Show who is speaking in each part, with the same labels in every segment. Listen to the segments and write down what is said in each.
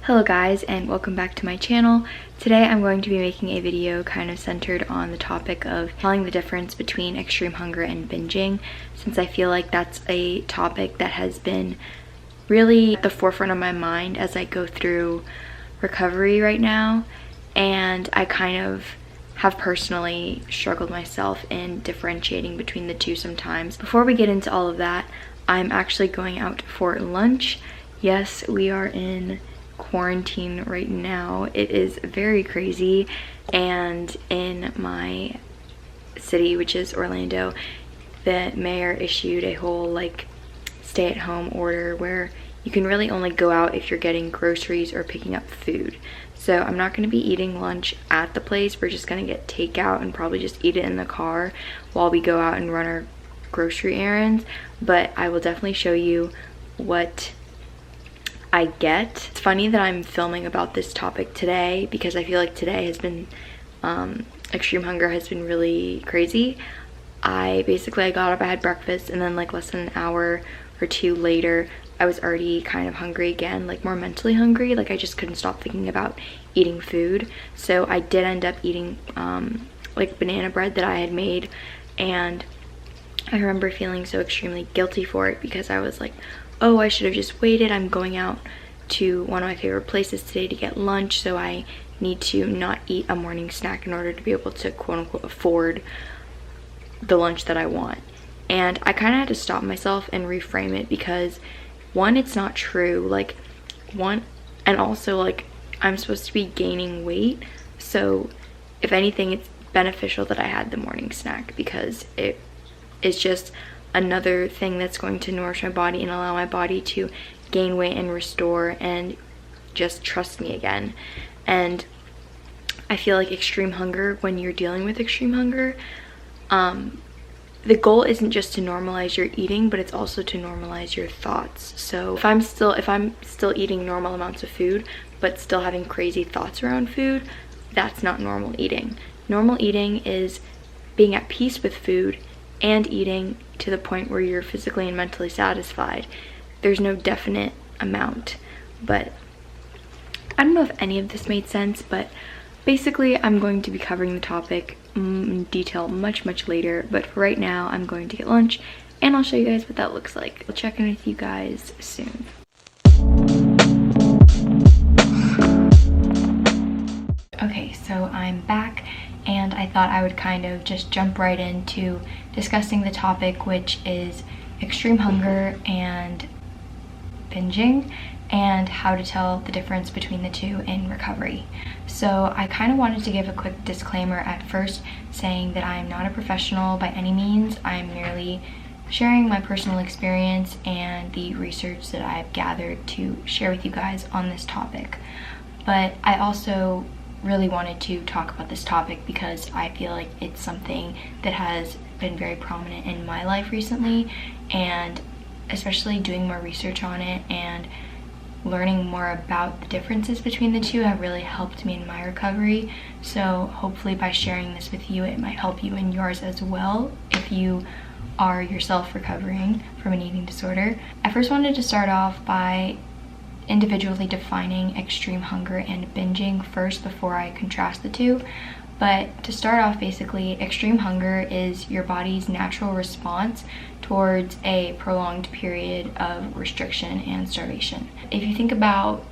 Speaker 1: Hello guys, and welcome back to my channel. Today I'm going to be making a video kind of centered on the topic of telling the difference between extreme hunger and binging, since I feel like that's a topic that has been really at the forefront of my mind as I go through recovery right now, and I kind of have personally struggled myself in differentiating between the two sometimes. Before we get into all of that, I'm actually going out for lunch. Yes, we are in quarantine right now. It is very crazy, and in my city, which is Orlando, the mayor issued a whole stay-at-home order where you can really only go out if you're getting groceries or picking up food. So I'm not going to be eating lunch at the place. We're just going to get takeout and probably just eat it in the car while we go out and run our grocery errands. But I will definitely show you what I get. It's funny that I'm filming about this topic today because I feel like today has been extreme hunger has been really crazy. I got up, I had breakfast, and then less than an hour or two later I was already kind of hungry again, more mentally hungry. I just couldn't stop thinking about eating food. So I did end up eating banana bread that I had made, and I remember feeling so extremely guilty for it because I was like, oh, I should have just waited. I'm going out to one of my favorite places today to get lunch, so I need to not eat a morning snack in order to be able to quote-unquote afford the lunch that I want. And I kind of had to stop myself and reframe it because, one, it's not true. And also I'm supposed to be gaining weight, so if anything, it's beneficial that I had the morning snack because it is just another thing that's going to nourish my body and allow my body to gain weight and restore and just trust me again. And I feel like extreme hunger, when you're dealing with extreme hunger, the goal isn't just to normalize your eating, but it's also to normalize your thoughts. So if I'm still eating normal amounts of food but still having crazy thoughts around food, that's not normal eating. Normal eating is being at peace with food and eating to the point where you're physically and mentally satisfied. There's no definite amount, but I don't know if any of this made sense, but basically I'm going to be covering the topic in detail much later. But for right now, I'm going to get lunch and I'll show you guys what that looks like. I'll check in with you guys soon. Okay, so I'm back, and I thought I would kind of just jump right into discussing the topic, which is extreme hunger and binging, and how to tell the difference between the two in recovery. So I kind of wanted to give a quick disclaimer at first, saying that I'm not a professional by any means. I'm merely sharing my personal experience and the research that I've gathered to share with you guys on this topic. But I also really wanted to talk about this topic because I feel like it's something that has been very prominent in my life recently, and especially doing more research on it and learning more about the differences between the two have really helped me in my recovery. So hopefully by sharing this with you, it might help you in yours as well if you are yourself recovering from an eating disorder. I first wanted to start off by individually defining extreme hunger and binging first before I contrast the two. But to start off, basically, extreme hunger is your body's natural response towards a prolonged period of restriction and starvation. If you think about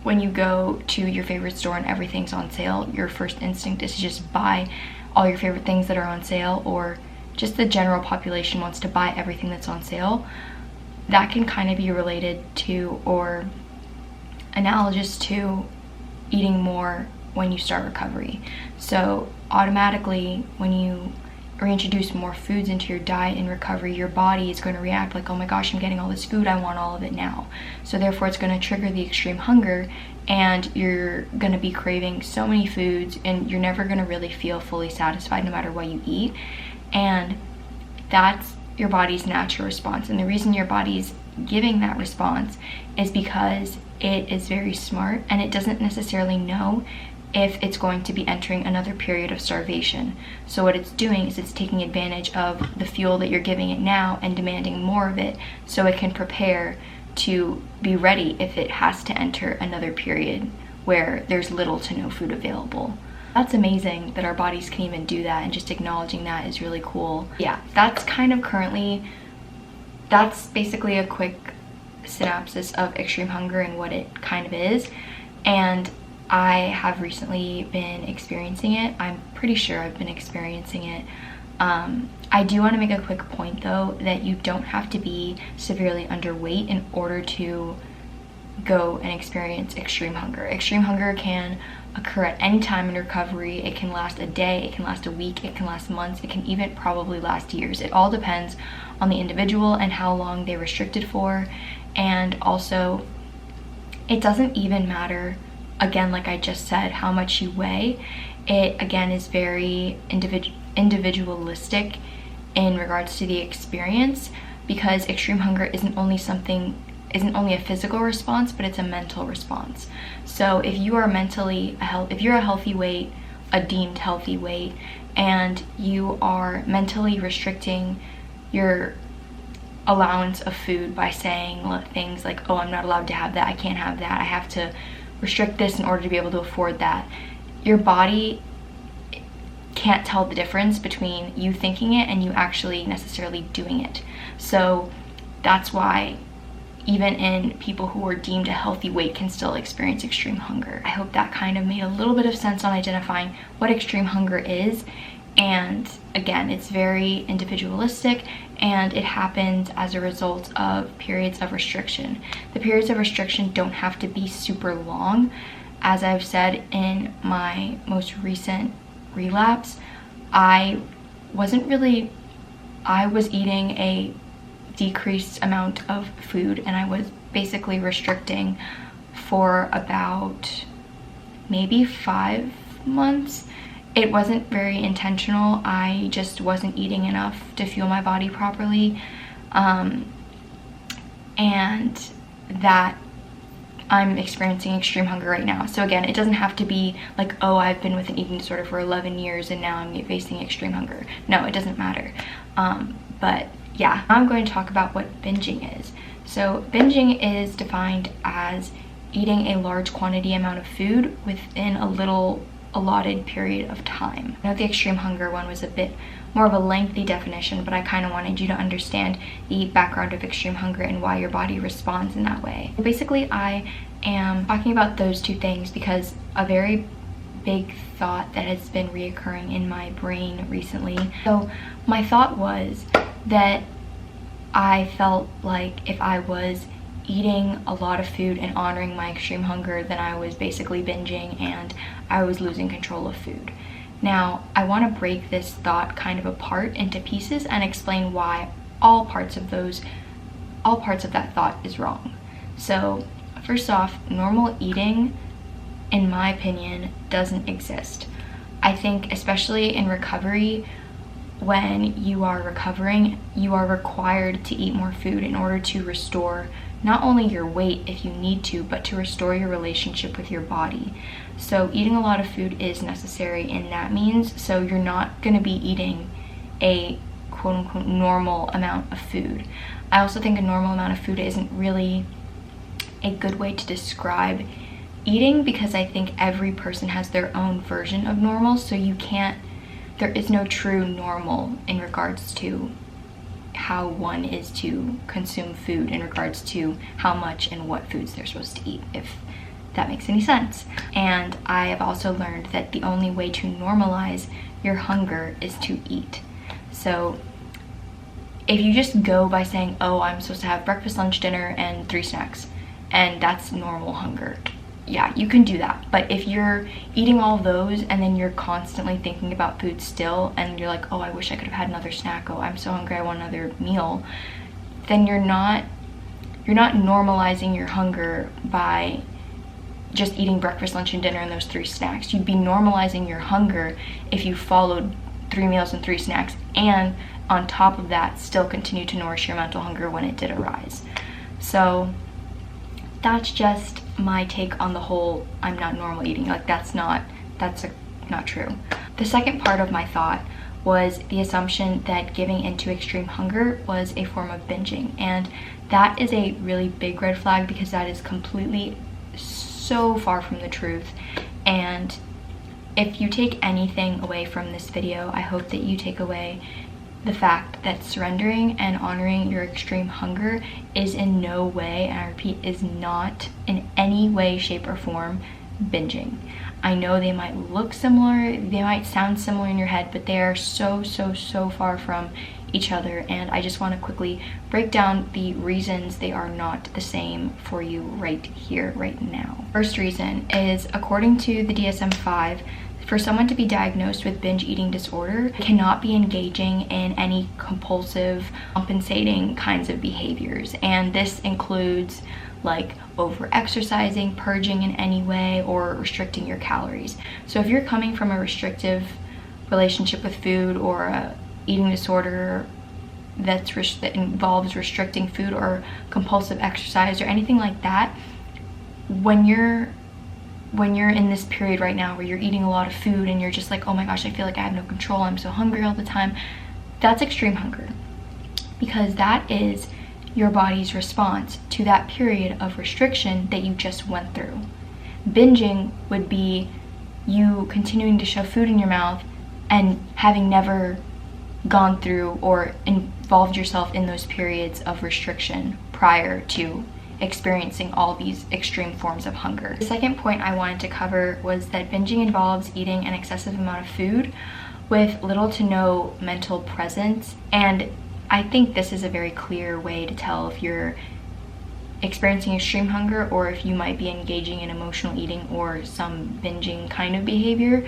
Speaker 1: when you go to your favorite store and everything's on sale, your first instinct is to just buy all your favorite things that are on sale, or just the general population wants to buy everything that's on sale. That can kind of be related to, or analogous to, eating more when you start recovery. So automatically, when you reintroduce more foods into your diet in recovery, your body is going to react like, oh my gosh, I'm getting all this food, I want all of it now. So therefore it's going to trigger the extreme hunger, and you're going to be craving so many foods, and you're never going to really feel fully satisfied no matter what you eat. And that's your body's natural response. And the reason your body's giving that response is because it is very smart, and it doesn't necessarily know if it's going to be entering another period of starvation. So what it's doing is it's taking advantage of the fuel that you're giving it now and demanding more of it so it can prepare to be ready if it has to enter another period where there's little to no food available. That's amazing that our bodies can even do that, and just acknowledging that is really cool. Yeah, that's basically a quick synopsis of extreme hunger and what it kind of is. And I have recently been experiencing it. I'm pretty sure I've been experiencing it. I do want to make a quick point though, that you don't have to be severely underweight in order to go and experience extreme hunger. Extreme hunger can occur at any time in recovery. It can last a day, it can last a week, it can last months, it can even probably last years. It all depends on the individual and how long they restricted for. And also, it doesn't even matter, again, like I just said, how much you weigh. It again is very individualistic in regards to the experience, because extreme hunger isn't only a physical response, but it's a mental response. So if you are if you're a healthy weight, a deemed healthy weight, and you are mentally restricting your allowance of food by saying things like, oh, I'm not allowed to have that, I can't have that, I have to restrict this in order to be able to afford that, your body can't tell the difference between you thinking it and you actually necessarily doing it. So that's why even in people who are deemed a healthy weight can still experience extreme hunger. I hope that kind of made a little bit of sense on identifying what extreme hunger is. And again, it's very individualistic, and it happens as a result of periods of restriction. The periods of restriction don't have to be super long. As I've said in my most recent relapse, I was eating a decreased amount of food, and I was basically restricting for about maybe 5 months. It wasn't very intentional. I just wasn't eating enough to fuel my body properly, and that I'm experiencing extreme hunger right now. So again, it doesn't have to be like, oh, I've been with an eating disorder for 11 years and now I'm facing extreme hunger. No, it doesn't matter. But yeah, I'm going to talk about what binging is. So binging is defined as eating a large quantity amount of food within a little allotted period of time. I know the extreme hunger one was a bit more of a lengthy definition, but I kind of wanted you to understand the background of extreme hunger and why your body responds in that way. Basically, I am talking about those two things because a very big thought that has been reoccurring in my brain recently. So my thought was that I felt like if I was eating a lot of food and honoring my extreme hunger, then I was basically binging and I was losing control of food. Now, I want to break this thought kind of apart into pieces and explain why all parts of that thought is wrong. So, first off, normal eating, in my opinion, doesn't exist. I think especially in recovery, when you are recovering, you are required to eat more food in order to restore not only your weight if you need to, but to restore your relationship with your body. So eating a lot of food is necessary in that means. So you're not going to be eating a quote unquote normal amount of food. I also think a normal amount of food isn't really a good way to describe eating, because I think every person has their own version of normal. So there is no true normal in regards to how one is to consume food, in regards to how much and what foods they're supposed to eat, if that makes any sense. And I have also learned that the only way to normalize your hunger is to eat. So if you just go by saying, oh, I'm supposed to have breakfast, lunch, dinner, and 3 snacks, and that's normal hunger, yeah, you can do that. But if you're eating all those and then you're constantly thinking about food still, and you're like, oh, I wish I could have had another snack, oh, I'm so hungry, I want another meal, then you're not normalizing your hunger by just eating breakfast, lunch, and dinner and those 3 snacks. You'd be normalizing your hunger if you followed 3 meals and 3 snacks, and on top of that, still continue to nourish your mental hunger when it did arise. So that's just my take on the whole I'm not normal eating. Like, that's not true. The second part of my thought was the assumption that giving into extreme hunger was a form of binging, and that is a really big red flag because that is completely so far from the truth. And if you take anything away from this video, I hope that you take away the fact that surrendering and honoring your extreme hunger is in no way, and I repeat, is not in any way, shape, or form binging. I know they might look similar, they might sound similar in your head, but they are so far from each other, and I just want to quickly break down the reasons they are not the same for you right here, right now. First reason is, according to the DSM-5, for someone to be diagnosed with binge eating disorder, cannot be engaging in any compulsive, compensating kinds of behaviors. And this includes like over-exercising, purging in any way, or restricting your calories. So if you're coming from a restrictive relationship with food, or a eating disorder that involves restricting food or compulsive exercise or anything like that, when you're in this period right now where you're eating a lot of food and you're just like, oh my gosh, I feel like I have no control, I'm so hungry all the time, that's extreme hunger, because that is your body's response to that period of restriction that you just went through. Binging would be you continuing to shove food in your mouth and having never gone through or involved yourself in those periods of restriction prior to experiencing all these extreme forms of hunger. The second point I wanted to cover was that binging involves eating an excessive amount of food with little to no mental presence, and I think this is a very clear way to tell if you're experiencing extreme hunger or if you might be engaging in emotional eating or some binging kind of behavior,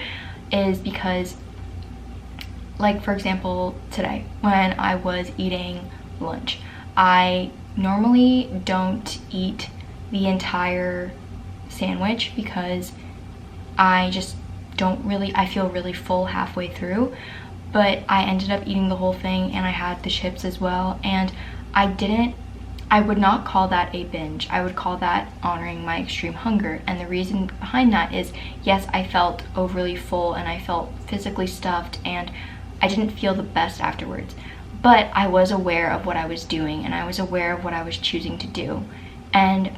Speaker 1: is because, like for example, today when I was eating lunch, I normally don't eat the entire sandwich because I just I feel really full halfway through, but I ended up eating the whole thing, and I had the chips as well, and I would not call that a binge. I would call that honoring my extreme hunger. And the reason behind that is, yes, I felt overly full and I felt physically stuffed and I didn't feel the best afterwards, but I was aware of what I was doing and I was aware of what I was choosing to do. And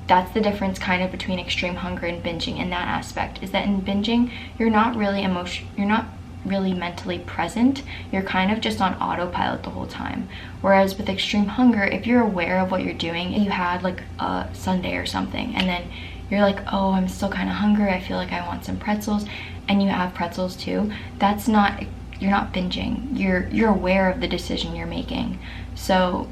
Speaker 1: that's the difference kind of between extreme hunger and binging in that aspect, is that in binging, you're not really mentally present, you're kind of just on autopilot the whole time. Whereas with extreme hunger, if you're aware of what you're doing, you had like a sundae or something, and then you're like, oh, I'm still kind of hungry, I feel like I want some pretzels, and you have pretzels too, you're not binging, you're aware of the decision you're making. So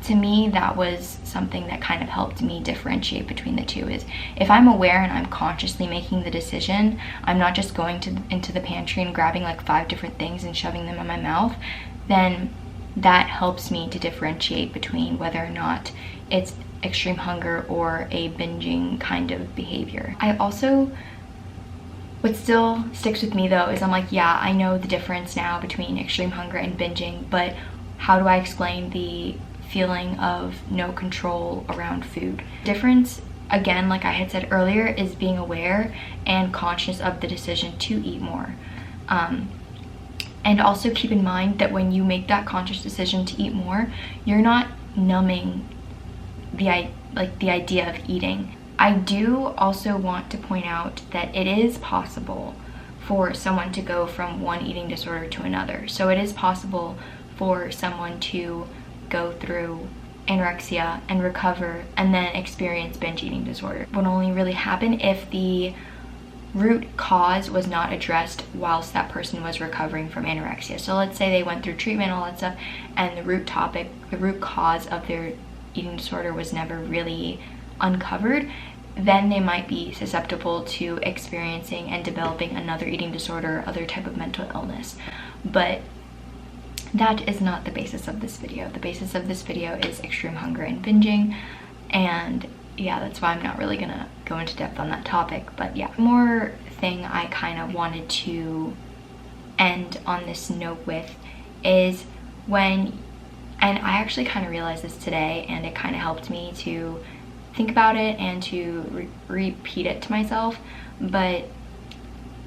Speaker 1: to me, that was something that kind of helped me differentiate between the two, is if I'm aware and I'm consciously making the decision, I'm not just going into the pantry and grabbing like 5 different things and shoving them in my mouth, then that helps me to differentiate between whether or not it's extreme hunger or a binging kind of behavior. What still sticks with me though is I'm like, yeah, I know the difference now between extreme hunger and binging, but how do I explain the feeling of no control around food? Difference, again, like I had said earlier, is being aware and conscious of the decision to eat more. And also keep in mind that when you make that conscious decision to eat more, you're not numbing the idea of eating. I do also want to point out that it is possible for someone to go from one eating disorder to another. So it is possible for someone to go through anorexia and recover and then experience binge eating disorder. It would only really happen if the root cause was not addressed whilst that person was recovering from anorexia. So let's say they went through treatment, all that stuff, and the root cause of their eating disorder was never really uncovered, then they might be susceptible to experiencing and developing another eating disorder, other type of mental illness. But that is not the basis of this video. The basis of this video is extreme hunger and binging, and yeah, that's why I'm not really gonna go into depth on that topic. But yeah, more thing I kind of wanted to end on this note with is and I actually kind of realized this today, and it kind of helped me to think about it and to repeat it to myself, but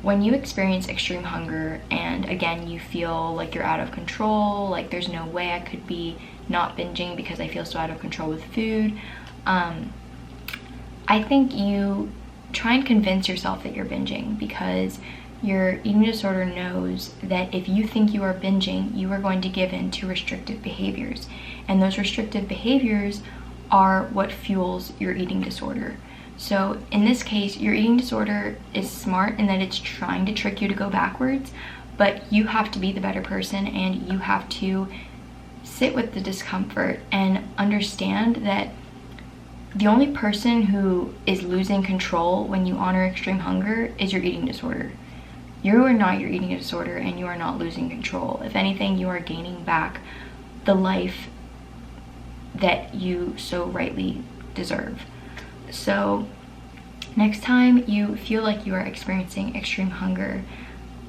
Speaker 1: when you experience extreme hunger and again you feel like you're out of control, like there's no way I could be not binging because I feel so out of control with food, I think you try and convince yourself that you're binging, because your eating disorder knows that if you think you are binging, you are going to give in to restrictive behaviors, and those restrictive behaviors are what fuels your eating disorder. So in this case, your eating disorder is smart in that it's trying to trick you to go backwards, but you have to be the better person, and you have to sit with the discomfort and understand that the only person who is losing control when you honor extreme hunger is your eating disorder. You are not your eating disorder, and you are not losing control. If anything, you are gaining back the life that you so rightly deserve. So next time you feel like you are experiencing extreme hunger,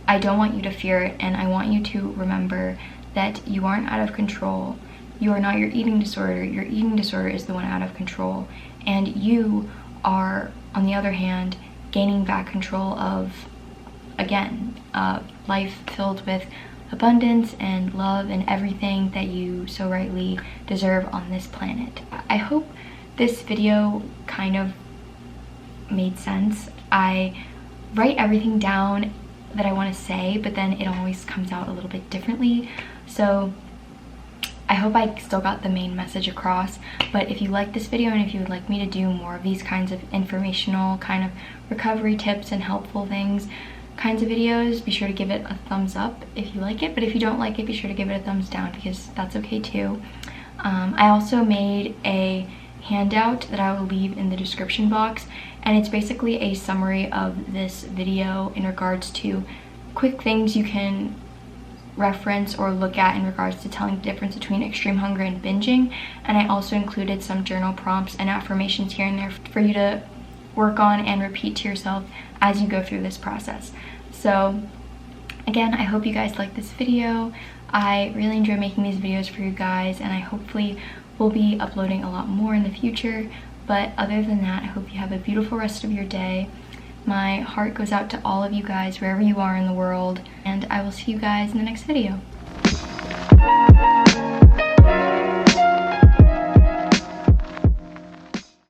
Speaker 1: I don't want you to fear it, and I want you to remember that you aren't out of control. You are not your eating disorder. Your eating disorder is the one out of control, and you are, on the other hand, gaining back control of, again, life filled with abundance and love and everything that you so rightly deserve on this planet. I hope this video kind of made sense. I write everything down that I want to say, but then it always comes out a little bit differently. So I hope I still got the main message across. But if you like this video, and if you would like me to do more of these kinds of informational kind of recovery tips and helpful things kinds of videos, be sure to give it a thumbs up if you like it. But if you don't like it, be sure to give it a thumbs down, because that's okay too. I also made a handout that I will leave in the description box, and it's basically a summary of this video in regards to quick things you can reference or look at in regards to telling the difference between extreme hunger and binging. And I also included some journal prompts and affirmations here and there for you to work on and repeat to yourself as you go through this process. So again, I hope you guys like this video. I really enjoy making these videos for you guys, and I hopefully will be uploading a lot more in the future. But other than that, I hope you have a beautiful rest of your day. My heart goes out to all of you guys wherever you are in the world, and I will see you guys in the next video.